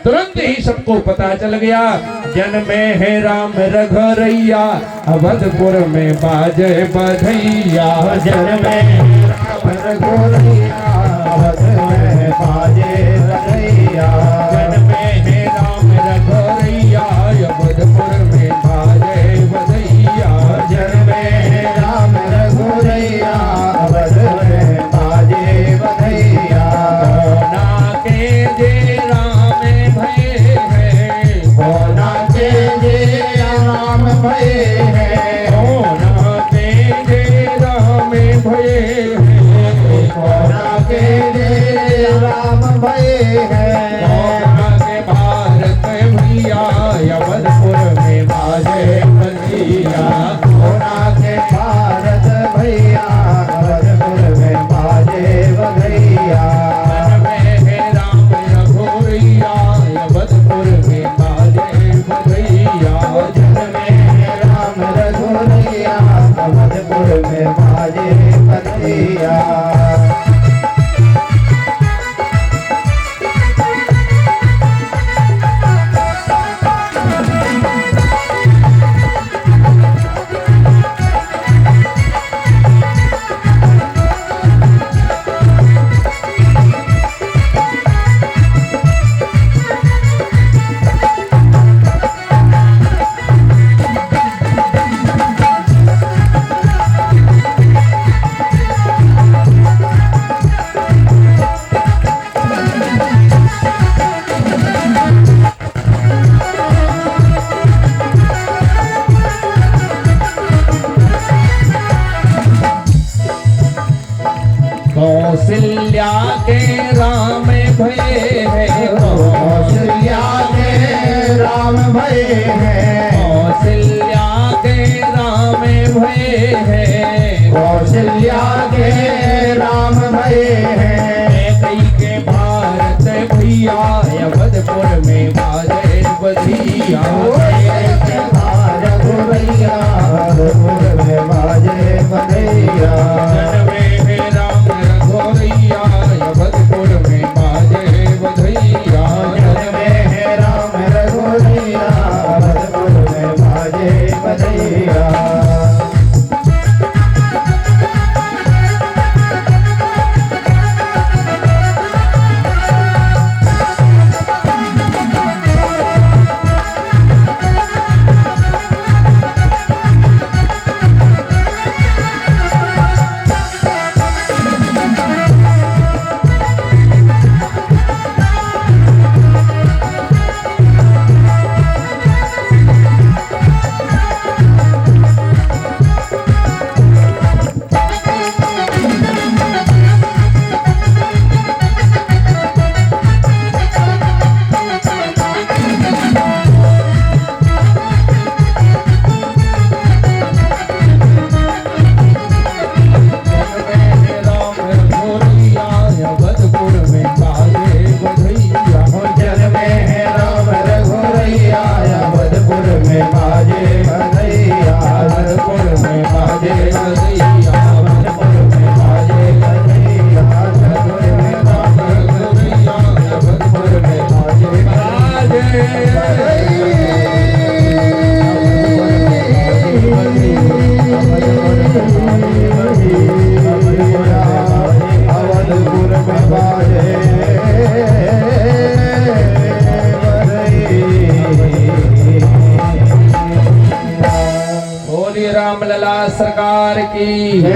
तुरंत ही सबको पता चल गया, जन्मे है राम रघुरैया, अवधपुर में बाजे बधैया। जन्मे राम रघुरैया, अवधपुर में बाजे बधैया। जन्मे है राम रघुरैया, अवधपुर में बाजे बधैया। जन्मे राम रघुरैया, अवधपुर में बाजे बधैया। होना के जे राम भये है, होना के जे राम भये है। होना के जे राम भये है। होना के जे राम भये है। होना के भारत भैया, अवधपुर में बाजे बधैया। होना के भारत भैया, अवधपुर में बाजे बधैया। जन्मे है राम रघुरैया, अवधपुर में बाजे बधैया। जन्मे राम रघुरैया, अवधपुर में बाजे बधैया। कौशल्या के राम भये है। कौशल्या के राम भये है। कौशल्या के राम भये है। कौशल्या के राम भये है। कई के भारत भैया, अवधपुर में बाजे बधैया। भारत भैया, अवधपुर में बाजे बधैया। जन्मे है राम रघुरैया, अवधपुर में बाजे बधैया। जन्मे है राम रघुरैया, अवधपुर में बाजे बधैया। रामलला सरकार की, जय हो।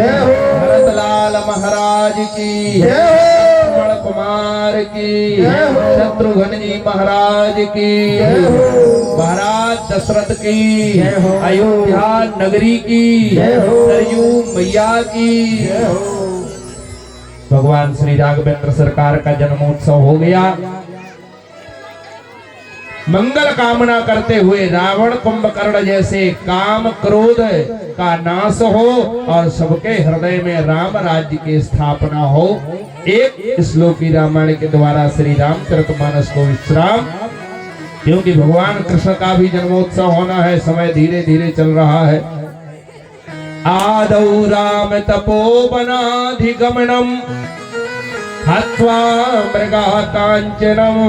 भरतलाल महाराज की, जय हो। लक्ष्मण कुमार की, जय हो। शत्रुघ्न जी महाराज की, जय हो। महाराज दशरथ की, जय हो। अयोध्या नगरी की, जय हो। सरयू मैया की। जय हो। भगवान श्री राघवेंद्र सरकार का जन्मोत्सव हो गया। मंगल कामना करते हुए रावण कुंभकर्ण जैसे काम क्रोध का नाश हो और सबके हृदय में राम राज्य की स्थापना हो। एक श्लोकी रामायण के द्वारा श्री रामचरितमानस को विश्राम, क्योंकि भगवान कृष्ण का भी जन्मोत्सव होना है। समय धीरे धीरे चल रहा है। आदौ राम तपोवनाधिगमनम् हत्वा मृगा कांचनम्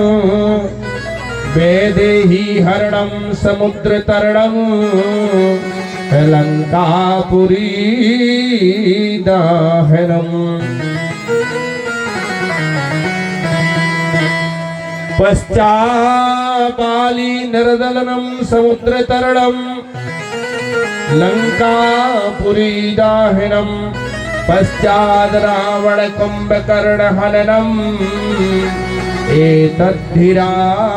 वेदेहि हरणं समुद्र तरणं लंकापुरी दाहनम् पश्चाबाली नरदलनं समुद्र तरणं लंकापुरी दाहनम् पश्चाद रावण कुंभकर्ण हननम् एतद्धि रामायणम्।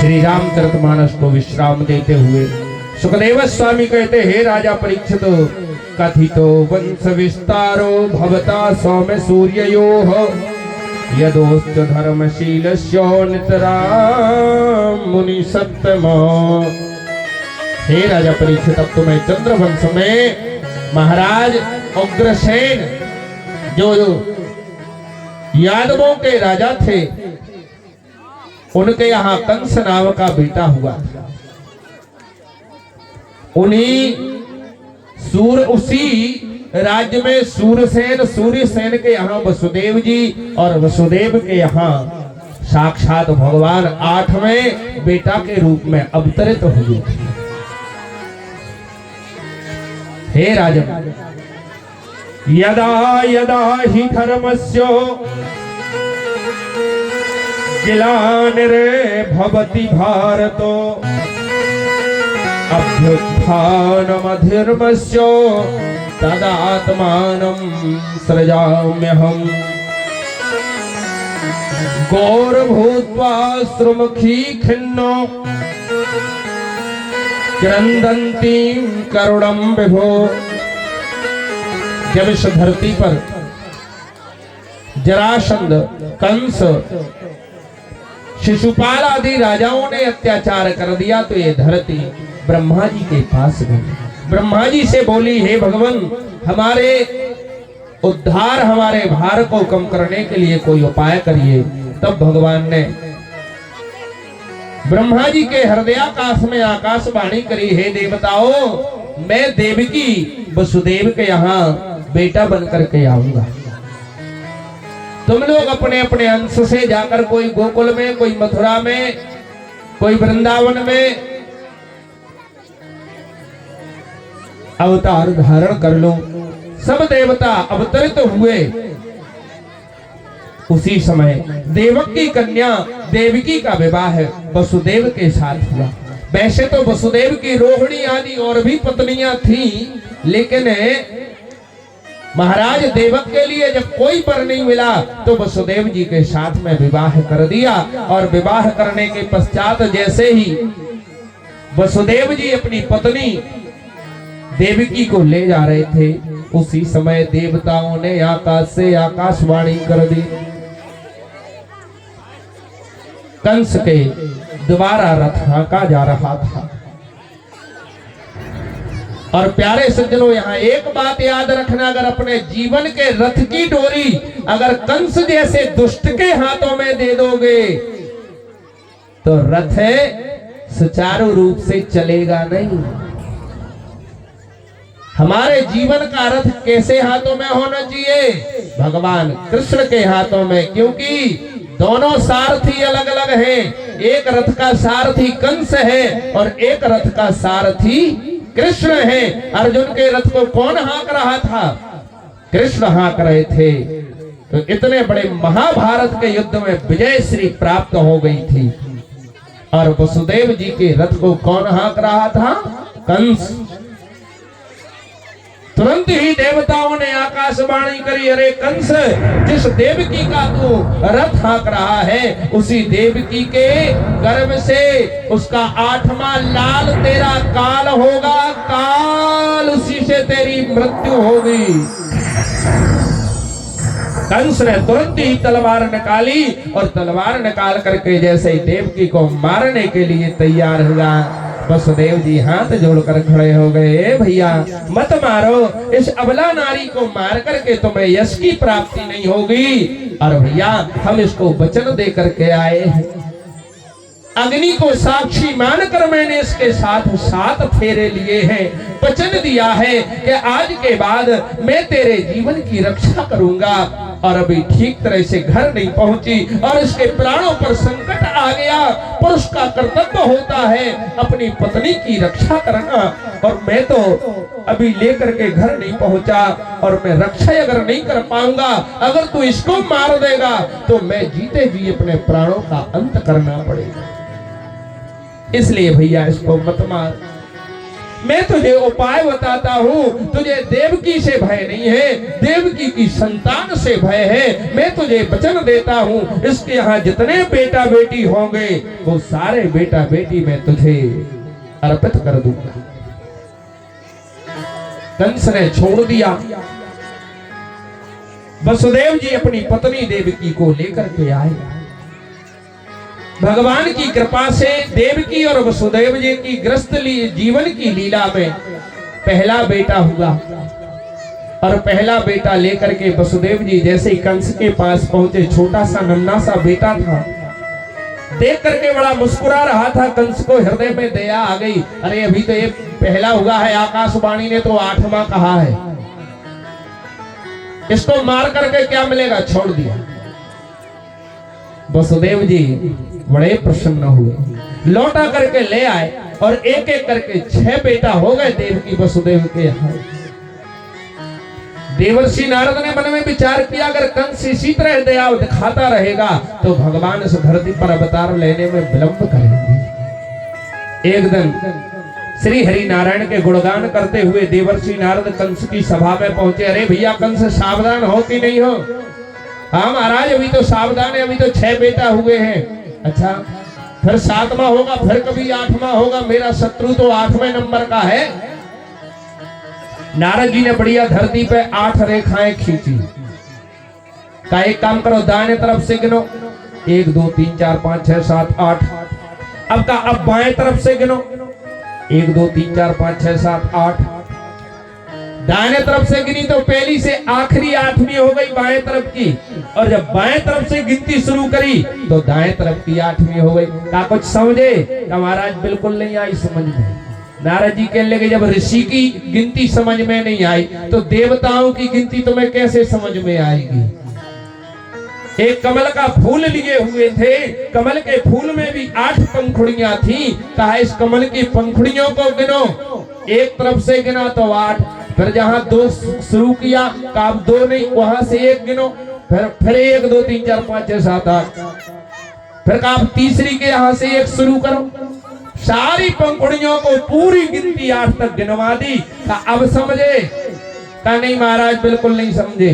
श्री रामचरितमानस को विश्राम देते हुए सुखदेव स्वामी कहते, हे राजा परीक्षित, कथितो वंश विस्तारो भवता सौम्य सूर्ययोः यदोश्च धर्मशीलस्य नितरां मुनि सत्तमो। हे राजा परीक्षित, अब तुम्हें चंद्रवंश में महाराज उग्रसेन जो यादवों के राजा थे, उनके यहाँ कंस नाम का बेटा हुआ था। उसी राज्य में सूर्यसेन के यहाँ वसुदेव जी और वसुदेव के यहाँ साक्षात भगवान 8वें बेटा के रूप में अवतरित हुए। हे राजन, यदा यदा हि धर्मस्य ग्लानिर्भवति भारतो अभ्युत्थानमधर्मस्य तदात्मानं सृजाम्यहम्। गौरभूत्वा श्रुमुखी खिन्नो क्रंदन्तीं करुणं विभो। जब इस धरती पर जरासंध, कंस, शिशुपाल आदि राजाओं ने अत्याचार कर दिया तो ये धरती ब्रह्मा जी के पास गई। ब्रह्मा जी से बोली, हे भगवान, हमारे उद्धार, हमारे भार को कम करने के लिए कोई उपाय करिए। तब भगवान ने ब्रह्मा जी के हृदयाकाश में आकाशवाणी करी, हे देवताओं, मैं देवकी वसुदेव के यहाँ बेटा बनकर के आऊंगा। तुम लोग अपने अपने अंश से जाकर कोई गोकुल में, कोई मथुरा में, कोई वृंदावन में अवतार धारण कर लो। सब देवता अवतरित हुए। उसी समय देवकी कन्या देवकी का विवाह वसुदेव के साथ हुआ। वैसे तो वसुदेव की रोहिणी आदि और भी पत्नियां थीं, लेकिन महाराज देवक के लिए जब कोई वर नहीं मिला तो वसुदेव जी के साथ में विवाह कर दिया। और विवाह करने के पश्चात जैसे ही वसुदेव जी अपनी पत्नी देवकी को ले जा रहे थे, उसी समय देवताओं ने आकाश से आकाशवाणी कर दी। कंस के द्वारा रथ हाँका जा रहा था। और प्यारे सज्जनों, यहाँ एक बात याद रखना, अगर अपने जीवन के रथ की डोरी अगर कंस जैसे दुष्ट के हाथों में दे दोगे तो रथ सुचारू रूप से चलेगा नहीं। हमारे जीवन का रथ कैसे हाथों में होना चाहिए? भगवान कृष्ण के हाथों में, क्योंकि दोनों सारथी अलग अलग हैं। एक रथ का सारथी कंस है और एक रथ का सारथी कृष्ण है। अर्जुन के रथ को कौन हाँक रहा था? कृष्ण हाँक रहे थे। तो इतने बड़े महाभारत के युद्ध में विजय श्री प्राप्त हो गई थी। और वसुदेव जी के रथ को कौन हाँक रहा था? कंस। तुरंत ही देवताओं ने आकाशवाणी करी, अरे कंस, जिस देवकी का तू रथ हाँक रहा है, उसी देवकी के गर्भ से उसका 8वां लाल तेरा काल होगा। काल, उसी से तेरी मृत्यु होगी। कंस ने तुरंत ही तलवार निकाली और तलवार निकाल करके जैसे ही देवकी को मारने के लिए तैयार हुआ, वसुदेव जी हाथ जोड़कर खड़े हो गए। भैया मत मारो, इस अबला नारी को मार करके तुम्हें यश की प्राप्ति नहीं होगी। और भैया हम इसको वचन दे करके आए हैं, अग्नि को साक्षी मानकर मैंने इसके साथ 7 फेरे लिए हैं। वचन दिया है कि आज के बाद मैं तेरे जीवन की रक्षा करूंगा, और अभी ठीक तरह से घर नहीं पहुंची और इसके प्राणों पर संकट आ गया। पुरुष का कर्तव्य होता है अपनी पत्नी की रक्षा करना, और मैं तो अभी लेकर के घर नहीं पहुंचा और मैं रक्षा अगर नहीं कर पाऊंगा, अगर तू इसको मार देगा तो मैं जीते जी अपने प्राणों का अंत करना पड़ेगा। इसलिए भैया इसको मत मार। मैं तुझे उपाय बताता हूँ, तुझे देवकी से भय नहीं है, देवकी की संतान से भय है। मैं तुझे वचन देता हूँ, इसके यहाँ जितने बेटा बेटी होंगे वो सारे बेटा बेटी मैं तुझे अर्पित कर दूंगा। कंस ने छोड़ दिया। वसुदेव जी अपनी पत्नी देवकी को लेकर के आए। भगवान की कृपा से देवकी और वसुदेव जी की ग्रस्त जीवन की लीला में पहला बेटा हुआ, और पहला बेटा लेकर के वसुदेव जी जैसे ही कंस के पास पहुंचे, छोटा सा नन्हा सा बेटा था, देख करके बड़ा मुस्कुरा रहा था। कंस को हृदय में दया आ गई, अरे अभी तो ये पहला हुआ है, आकाशवाणी ने तो 8वां कहा है, इसको मार करके क्या मिलेगा, छोड़ दिया। वसुदेव जी बड़े प्रसन्न हुए, लौटा करके ले आए, और एक एक करके 6 बेटा हो गए देवकी वसुदेव के यहाँ। देवर्षि नारद ने मन में विचार किया, अगर कंस इसी तरह दया दिखाता रहेगा तो भगवान इस धरती पर अवतार लेने में विलंब करेंगे। एक दिन श्री हरि नारायण के गुणगान करते हुए देवर्षि नारद कंस की सभा में पहुंचे। अरे भैया कंस, सावधान हो कि नहीं हो? हाँ महाराज, अभी तो सावधान है, अभी तो 6 बेटा हुए हैं। अच्छा, फिर 7वां होगा, फिर कभी 8वां होगा, मेरा शत्रु तो 8वें नंबर का है। नारद जी ने बढ़िया धरती पे 8 रेखाएं खींची। का एक काम करो, दाहिने तरफ से गिनो, 1 2 3 4 5 6 7 8। अब बाएं तरफ से गिनो, 1 2 3 4 5 6 7 8। दाहिने तरफ से गिनी तो पहली से आखिरी 8वीं हो गई बाएं तरफ की, और जब बाएं तरफ से गिनती शुरू करी तो दाएं तरफ की 8वीं हो गई। क्या कुछ समझे? महाराज बिल्कुल नहीं आई समझ में। नारद जी कहने लगे, जब ऋषि की गिनती समझ में नहीं आई तो देवताओं की गिनती तुम्हें कैसे समझ में आएगी? एक कमल का फूल लिए हुए थे, कमल के फूल में भी 8 पंखुड़ियां थी। कहा इस कमल की पंखुड़ियों को गिनो, एक तरफ से गिना तो 8, फिर जहां 2 शुरू किया का 2 नहीं, वहां से 1 गिनो, फिर 1 2 3 4 5 6 7 8, फिर का तीसरी के यहां से 1 शुरू करो। सारी पंखुड़ियों को पूरी गिनती 8 तक गिनवा दी। का अब समझे? का नहीं महाराज बिल्कुल नहीं समझे।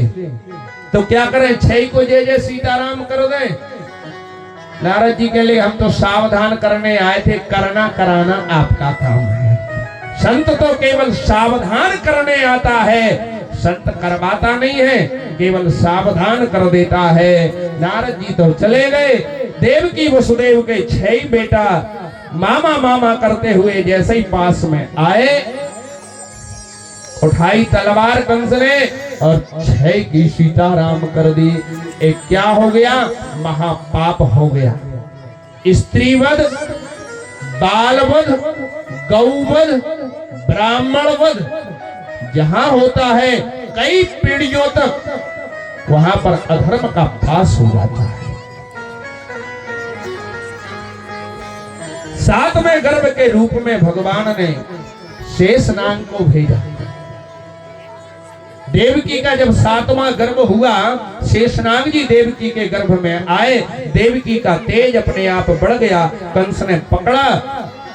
तो क्या करें, 6 को जय जय सीताराम कर दे? नारद जी के लिए हम तो सावधान करने आए थे, करना कराना आपका काम है। संत तो केवल सावधान करने आता है, संत करवाता नहीं है, केवल सावधान कर देता है। नारद जी तो चले गए। देवकी वसुदेव के 6 बेटा मामा मामा करते हुए जैसे ही पास में आए, उठाई तलवार कंस ने और 6 की सीताराम कर दी। एक क्या हो गया? महापाप हो गया। स्त्रीवध, बालवध, गौवध, ब्राह्मणवध जहां होता है कई पीढ़ियों तक, वहां पर अधर्म का वास हो जाता है। 7वें गर्भ के रूप में भगवान ने शेषनाग को भेजा। देवकी का जब 7वां गर्भ हुआ, शेषनाग जी देवकी के गर्भ में आए। देवकी का तेज अपने आप बढ़ गया। कंस ने पकड़ा,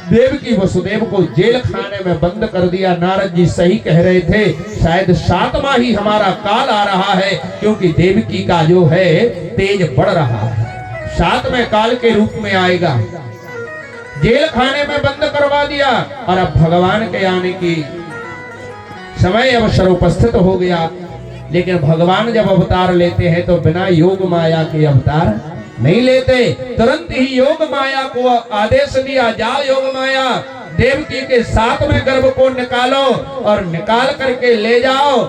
देवकी वसुदेव को जेल खाने में बंद कर दिया। नारद जी सही कह रहे थे, शायद 7वां ही हमारा काल आ रहा है, क्योंकि देवकी का जो है तेज बढ़ रहा है, 7वें काल के रूप में आएगा। जेल खाने में बंद करवा दिया, और अब भगवान के आने की समय अवसर उपस्थित हो गया। लेकिन भगवान जब अवतार लेते हैं तो बिना योग माया के अवतार नहीं लेते। तुरंत ही योग माया को आदेश दिया, जाओ योग माया, देवकी के 7वें गर्भ को निकालो और निकाल करके ले जाओ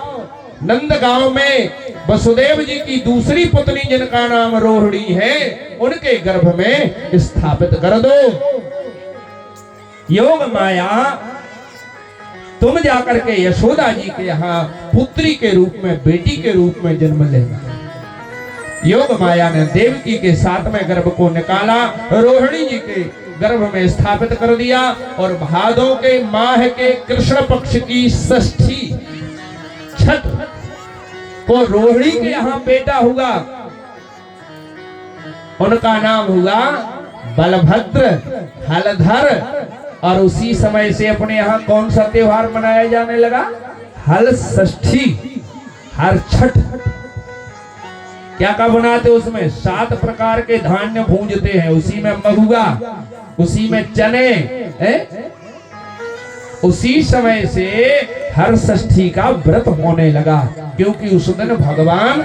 नंद गांव में वसुदेव जी की दूसरी पुत्री जिनका नाम रोहिणी है, उनके गर्भ में स्थापित कर दो। योग माया तुम जाकर के यशोदा जी के यहाँ पुत्री के रूप में, बेटी के रूप में जन्म लेना। योग माया ने देवकी के 7वें गर्भ को निकाला, रोहिणी जी के गर्भ में स्थापित कर दिया और भादों के माह के कृष्ण पक्ष की षष्ठी छठ को रोहिणी के यहाँ बेटा हुआ, उनका नाम हुआ बलभद्र हलधर। और उसी समय से अपने यहाँ कौन सा त्योहार मनाया जाने लगा? हल षष्ठी, हर छठ। क्या क्या बनाते उसमें? 7 प्रकार के धान्य भूंजते हैं, उसी में महुआ, उसी में चने है? उसी समय से हर षष्ठी का व्रत होने लगा, क्योंकि उस दिन भगवान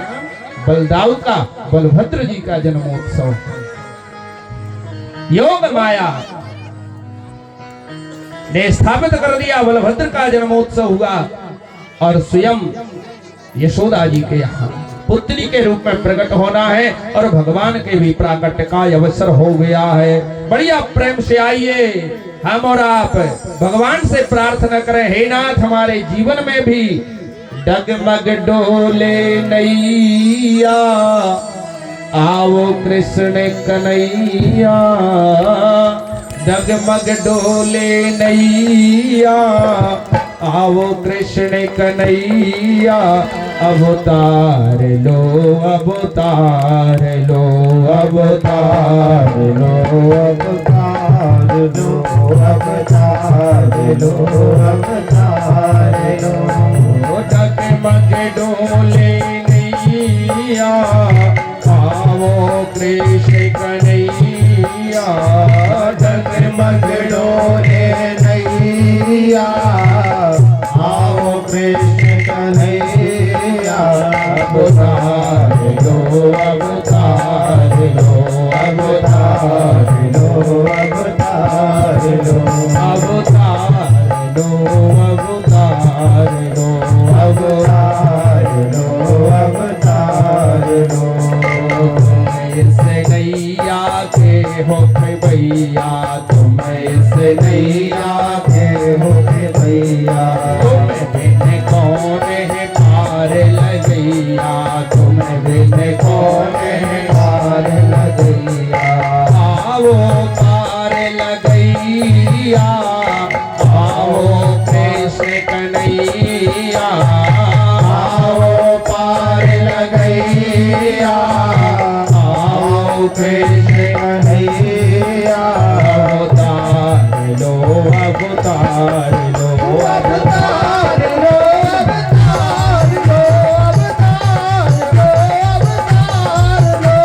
बलदाऊ का, बलभद्र जी का जन्मोत्सव। योग माया ने स्थापित कर दिया, बलभद्र का जन्मोत्सव हुआ और स्वयं यशोदा जी के यहाँ पुत्री के रूप में प्रकट होना है और भगवान के भी प्राकट्य का अवसर हो गया है। बढ़िया प्रेम से आइए, हम और आप भगवान से प्रार्थना करें, हे नाथ हमारे जीवन में भी डगमग डोले नैया, आओ कृष्ण कन्हैया। डगमग डोले नैया, आओ कृष्ण कन्हैया। अवतार लो, अवतार लो, अवतार लो, अवतार लो, अवतार लो, अवतार लो। डगमग डोले नैया, आओ कृष्ण कन्हैया। डगमग डोले नैया, आओ कृष्ण कन्हैया। अवतार लो, अवतार लो, अवतार लो, अवतार लो, अवतार लो, अवतार लो, अवतार लो, अवतार लो। इस नैया के हो भैया, तुम इस नैया के हो भैया। तुम बिन कौन है पार लगैया, तुम बिन कौन है पार लगैया। आओ पार लगैया, आओ कृष्ण कन्हैया। आओ पार लगैया, आओ कृष्ण कन्हैया। अवतार लो, अवतार लो, अवतार लो, अवतार लो, अवतार लो, अवतार लो।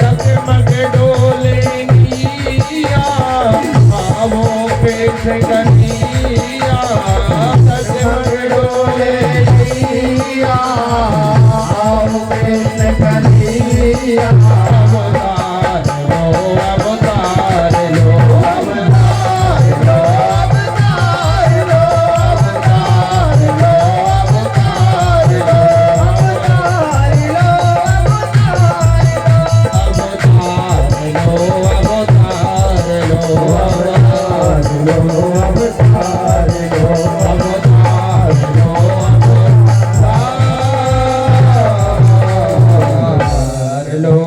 डगमग डोले नैया, आओ कृष्ण कन्हैया। डगमग डोले नैया, आओ कृष्ण कन्हैया। अवतार लो, अवतार लो, अवतार लो, अवतार लो, अवतार लो, अवतार लो, अवतार लो, अवतार लो, अवतार लो, अवतार लो, अवतार लो, अवतार लो, अवतार लो।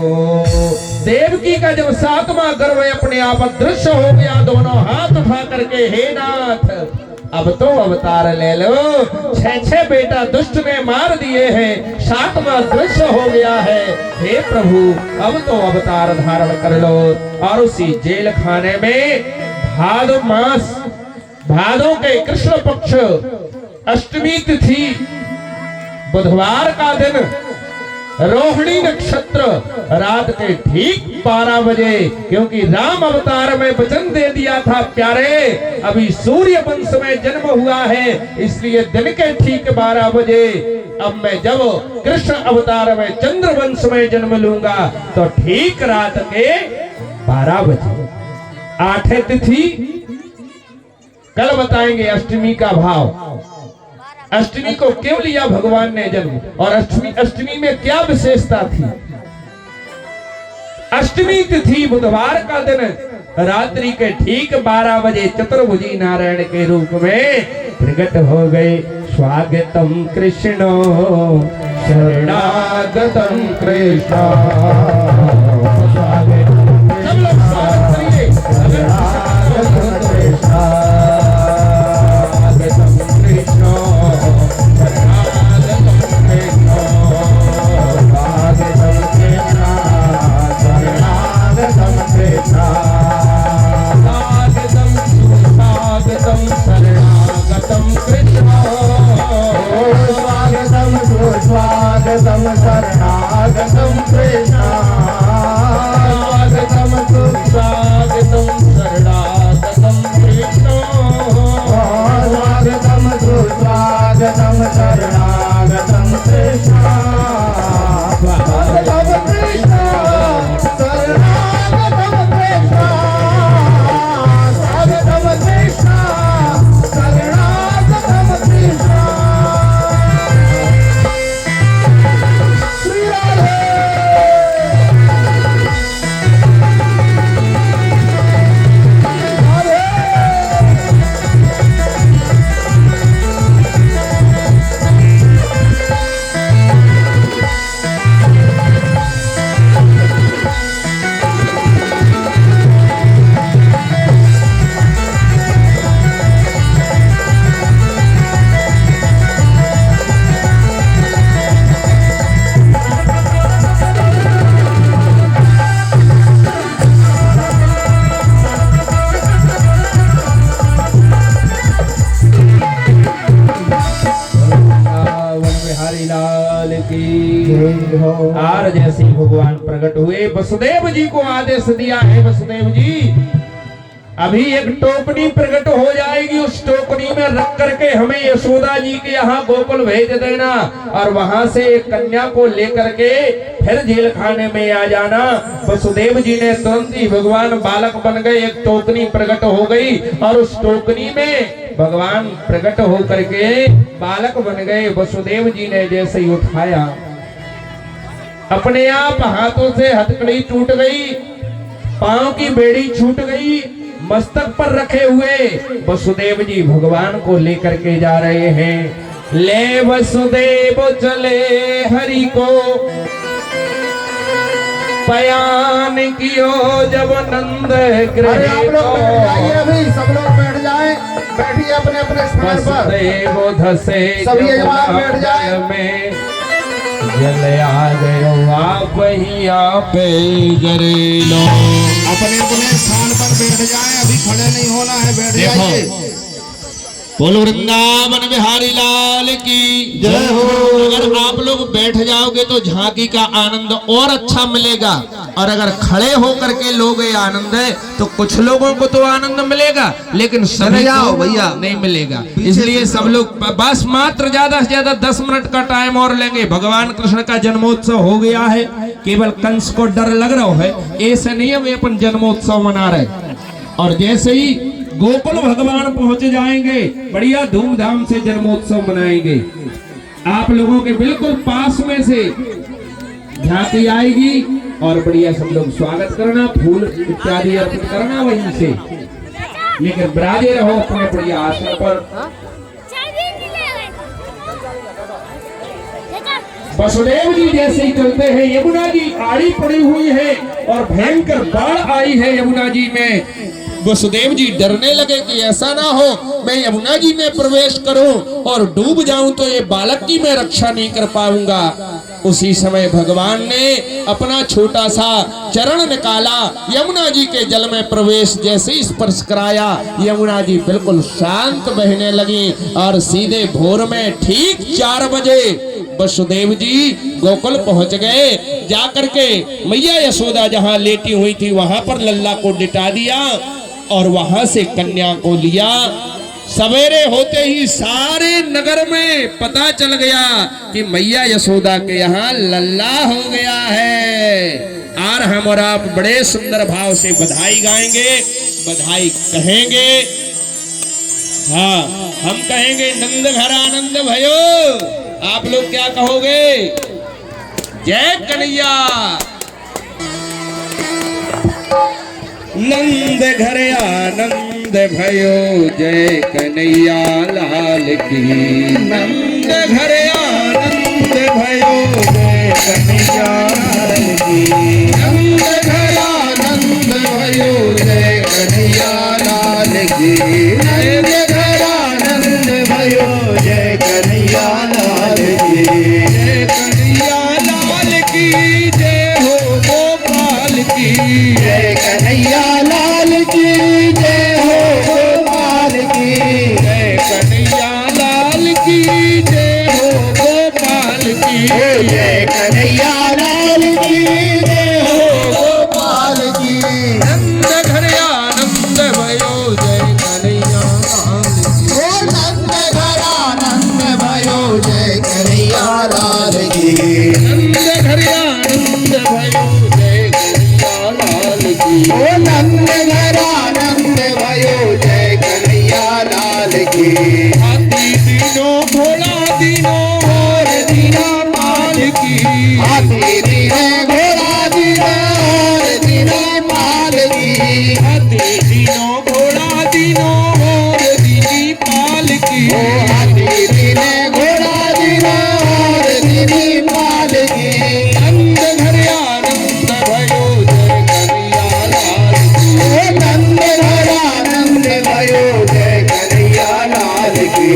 देवकी का जब 7वां गर्भ अपने आप अदृश्य हो गया, दोनों हाथ उठा करके, हे नाथ अब तो अवतार ले लो। 6 बेटा दुष्ट ने मार दिए हैं, 7वां दृश्य हो गया है। हे प्रभु अब तो अवतार धारण कर लो। और उसी जेल खाने में भादो मास, भादों के कृष्ण पक्ष अष्टमी तिथि, बुधवार का दिन, रोहिणी नक्षत्र, रात के ठीक 12 बजे, क्योंकि राम अवतार में वचन दे दिया था प्यारे अभी सूर्य वंश में जन्म हुआ है, इसलिए दिन के ठीक 12 बजे अब मैं जब कृष्ण अवतार में चंद्र वंश में जन्म लूंगा तो ठीक रात के 12 बजे। 8 तिथि कल बताएंगे अष्टमी का भाव। अष्टमी को क्यों लिया भगवान ने जन्म और अष्टमी में क्या विशेषता थी। अष्टमी तिथि बुधवार का दिन रात्रि के ठीक 12 बजे चतुर्भुजी नारायण के रूप में प्रकट हो गए। स्वागतम कृष्ण शरणागतम कृष्ण। सब लोग स्वागत करिए। शरणागतम कृष्ण स्वागतम शरणागतम कृष्ण। स्वागतम स्वागतम शरणागतम कृष्ण। स्वागतम स्वागतम शरणागतम कृष्ण। स्वागतम कृष्ण शरणागतम कृष्ण। स्वागतम कृष्ण शरणागतम कृष्ण। और जैसे ही भगवान प्रकट हुए वसुदेव जी को आदेश दिया है, वसुदेव जी अभी एक टोकनी प्रकट हो जाएगी, उस टोकनी में रख करके हमें यशोदा जी के यहाँ गोकुल भेज देना और वहां से एक कन्या को लेकर के फिर जेल खाने में आ जाना। वसुदेव जी ने तुरंत ही भगवान बालक बन गए, एक टोकनी प्रकट हो गई और उस टोकनी में भगवान प्रकट हो करके बालक बन गए। वसुदेव जी ने जैसे ही उठाया, अपने आप हाथों से हथकड़ी टूट गई, पांव की बेड़ी छूट गई, मस्तक पर रखे हुए वसुदेव जी भगवान को लेकर के जा रहे हैं। ले वसुदेव चले हरि को बयान कियो जब नंद गृह को। अभी सब लोग बैठ जाएं, बैठिए अपने अपने स्थान पर। वसुदेव धसे सभी यजमान बैठ जाएं। में जल आ गयो आप ही आप जरेलो। अपने अपने स्थान पर बैठ जाएं, अभी खड़े नहीं होना है, बैठ जाइए। बोलो वृंदावन बिहारी लाल की जय हो। अगर आप लोग बैठ जाओगे तो झांकी का आनंद और अच्छा मिलेगा, और अगर खड़े होकर के लोगे आनंद है तो कुछ लोगों को तो आनंद मिलेगा लेकिन सभी जाओ को भैया नहीं मिलेगा। इसलिए सब लोग बस मात्र ज्यादा से ज्यादा 10 मिनट का टाइम और लेंगे। भगवान कृष्ण का जन्मोत्सव हो गया है, केवल कंस को डर लग रहा है, ऐसे नहीं है अपन जन्मोत्सव मना रहे। और जैसे ही गोकुल भगवान पहुंच जाएंगे बढ़िया धूमधाम से जन्मोत्सव मनाएंगे। आप लोगों के बिल्कुल पास में से झांकी आएगी और बढ़िया सब लोग स्वागत करना, फूल इत्यादि अर्पित करना वहीं से, लेकिन विराजे रहो अपने बढ़िया आसन पर। वसुदेव जी जैसे ही चलते हैं, यमुना जी आड़ी पड़ी हुई है और भयंकर बाढ़ आई है यमुना जी में। वसुदेव जी डरने लगे कि ऐसा ना हो मैं यमुना जी में प्रवेश करूं और डूब जाऊं तो ये बालक की मैं रक्षा नहीं कर पाऊंगा। उसी समय भगवान ने अपना छोटा सा चरण निकाला, यमुना जी के जल में प्रवेश जैसे ही स्पर्श कराया, यमुना जी बिल्कुल शांत बहने लगी और सीधे भोर में ठीक 4 बजे वसुदेव जी गोकुल पहुंच गए। जाकर के मैया यशोदा जहां लेटी हुई थी वहां पर लल्ला को लिटा दिया और वहां से कन्या को लिया। सवेरे होते ही सारे नगर में पता चल गया कि मैया यशोदा के यहाँ लल्ला हो गया है। और हम और आप बड़े सुंदर भाव से बधाई गाएंगे, बधाई कहेंगे। हाँ, हम कहेंगे नंद घर आनंद भयो। आप लोग क्या कहोगे? जय कन्हैया। नंद घर आनंद भयो जय कन्हैया लाल की। नंद घर आनंद भयो जय कन्हैया लाल की। नंद घर आनंद भयो जय कन्हैया लाल की। नंद घर आनंद भयो जय कन्हैया लाल की। जय कन्हैया लाल की जय हो गोपाल की। जय कन्हैया लाल की जय हो गोपाल की। जय कन्हैया लाल की जय हो गोपाल की। जय कन्हैया लाल की जय हो गोपाल की। नंद घर आनंद भयो जय कन्हैया लाल की। ओ नंद घर आनंद भयो जय कन्हैया लाल की। नंद घर आनंद भयो जय कन्हैया लाल की। ओ नंद घर आनंद भयो जय कन्हैया लाल की। हाथी दीनो घोड़ा दीनो और दीना पाल की। हाथी दीनो घोड़ा दीनो और दीना पाल की। हाथी दीनो घोड़ा दीनो और दीनी पाल की। ओ हाथी दीने घोड़ा दीनो और दीनी पाल की। नंद घर आनंद भयो जय कन्हैया लाल की। ओ नंद घर आनंद भयो जय कन्हैया लाल की।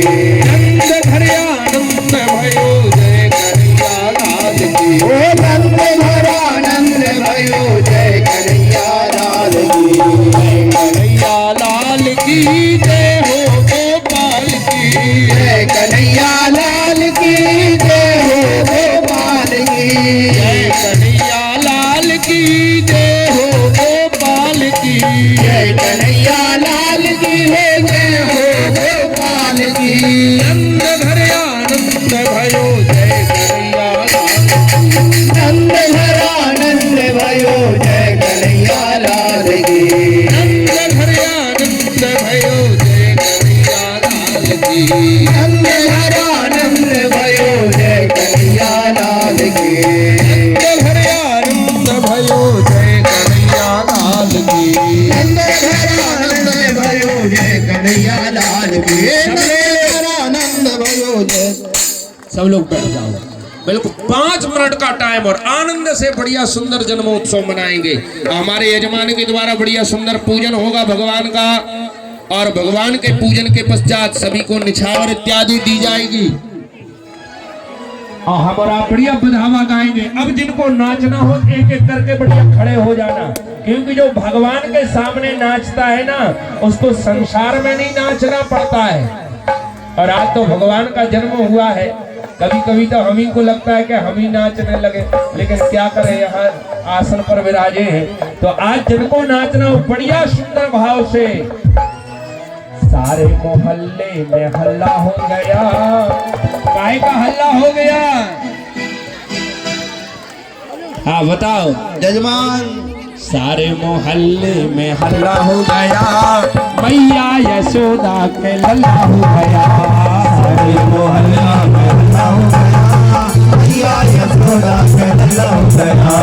नंद घर आनंद भयो जय कन्हैया लाल की। ओ नंद घर आनंद भयो जय कन्हैया लाल की। जय कन्हैया लाल की जय हो गोपाल की। जय कन्हैया लाल की जय हो गोपाल की। जय कन्हैया लाल की जय हो गोपाल की। जय कन्हैया लाल की जय हो गोपाल की। नंद घर आनंद भयो जय कन्हैया लाल की। नंद घर आनंद भयो जय कन्हैया लाल की। नंद घर आनंद भयो जय कन्हैया लाल की। नंद घर आनंद भयो जय कन्हैया लाल की। नंद घर आनंद भयो जय कन्हैया लाल की। नंद घर आनंद भयो जय कन्हैया लाल की। नंद घर आनंद भयो जय। सब लोग बैठ जाओ। बिल्कुल 5 मिनट का टाइम और आनंद से बढ़िया सुंदर जन्मोत्सव मनाएंगे। हमारे यजमान के द्वारा बढ़िया सुंदर पूजन होगा भगवान का। और भगवान के पूजन के पश्चात सभी को निछावर इत्यादि दी जाएगी। और हमारा बढ़िया बधावा गाएंगे। अब जिनको नाचना हो एक एक करके बढ़िया खड़े हो जाना, क्योंकि जो भगवान के सामने नाचता है ना उसको संसार में नहीं नाचना पड़ता है। और आज तो भगवान का जन्म हुआ है। कभी कभी तो हम ही को लगता है कि हम ही नाचने लगे, लेकिन क्या करें यहाँ आसन पर विराजे हैं। तो आज जिनको नाचना हो बढ़िया सुंदर भाव से। सारे मोहल्ले में हल्ला हो गया। काहे का हल्ला हो गया? हाँ बताओ जजमान। सारे मोहल्ले में हल्ला हो गया। मैया यशोदा के लल्ला हो गया। सारे मोहल्ला में हल्ला हो गया। मैया यशोदा के लल्ला हो गया।